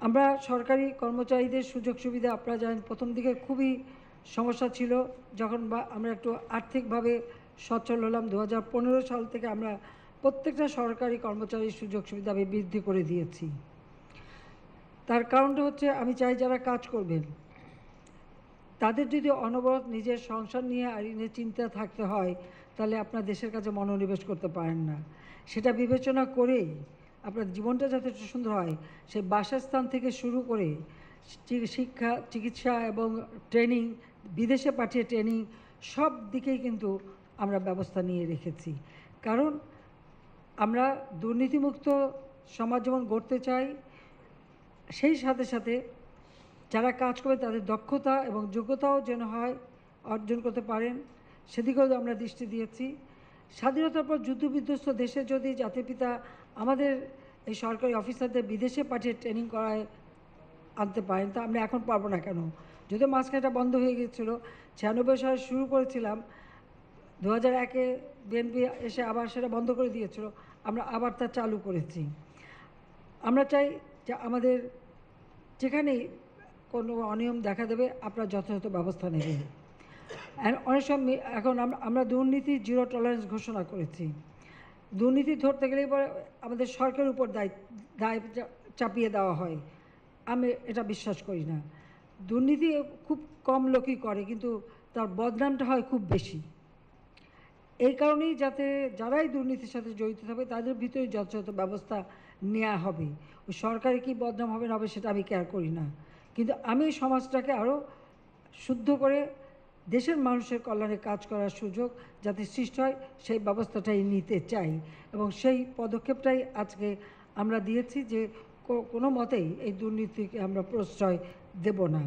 আমরা সরকারি কর্মচারীদের সুযোগ সুবিধা আপনারা জানেন প্রথম দিকে খুবই সমস্যা ছিল। যখন আমরা একটু আর্থিকভাবে সচ্ছল হলাম 2015 সাল থেকে আমরা প্রত্যেকটা সরকারি কর্মচারীর সুযোগ সুবিধা আমি বৃদ্ধি করে দিয়েছি। তার কারণটা হচ্ছে আমি চাই যারা কাজ করবেন তাদের যদি অনবরত নিজের সংসার নিয়ে আর চিন্তা থাকতে হয় তাহলে আপনার দেশের কাছে মনোনিবেশ করতে পারেন না। সেটা বিবেচনা করেই আপনার জীবনটা যাতে সুন্দর হয় সেই বাসস্থান থেকে শুরু করে শিক্ষা, চিকিৎসা এবং ট্রেনিং, বিদেশে পাঠিয়ে ট্রেনিং সব দিকেই কিন্তু আমরা ব্যবস্থা নিয়ে রেখেছি। কারণ আমরা দুর্নীতিমুক্ত সমাজ যেমন গড়তে চাই, সেই সাথে সাথে যারা কাজ করে তাদের দক্ষতা এবং যোগ্যতাও যেন হয় অর্জন করতে পারেন, সেদিকেও আমরা দৃষ্টি দিয়েছি। স্বাধীনতার পর যুদ্ধবিধ্বস্ত দেশে যদি জাতির পিতা আমাদের এই সরকারি অফিসারদের বিদেশে পাঠিয়ে ট্রেনিং করায় আনতে পারেন, তা আমরা এখন পারবো না কেন? যদিও মাঝখানেটা বন্ধ হয়ে গিয়েছিল, 96 সালে শুরু করেছিলাম, 2001-এ বিএনপি এসে আবার সেটা বন্ধ করে দিয়েছিল, আমরা আবার তা চালু করেছি। আমরা চাই যে আমাদের যেখানেই কোনো অনিয়ম দেখা দেবে আপনারা যথাযথ ব্যবস্থা নেবেন। অনেক সময় এখন আমরা দুর্নীতি জিরো টলারেন্স ঘোষণা করেছি। দুর্নীতি ধরতে গেলেই পরে আমাদের সরকারের উপর দায় চাপিয়ে দেওয়া হয়। আমি এটা বিশ্বাস করি না। দুর্নীতি খুব কম লোকই করে, কিন্তু তার বদনামটা হয় খুব বেশি। এই কারণেই যাতে যারাই দুর্নীতির সাথে জড়িত থাকবে তাদের ভিতরে যথাযথ ব্যবস্থা নেওয়া হবে। ওই সরকারি কী বদনাম হবে না হবে সেটা আমি কেয়ার করি না, কিন্তু আমি সমাজটাকে আরও শুদ্ধ করে দেশের মানুষের কল্যাণে কাজ করার সুযোগ যাতে সৃষ্টি হয় সেই ব্যবস্থাটাই নিতে চাই, এবং সেই পদক্ষেপটাই আজকে আমরা দিয়েছি যে কোনো মতেই এই দুর্নীতিকে আমরা প্রশ্রয় দেব না।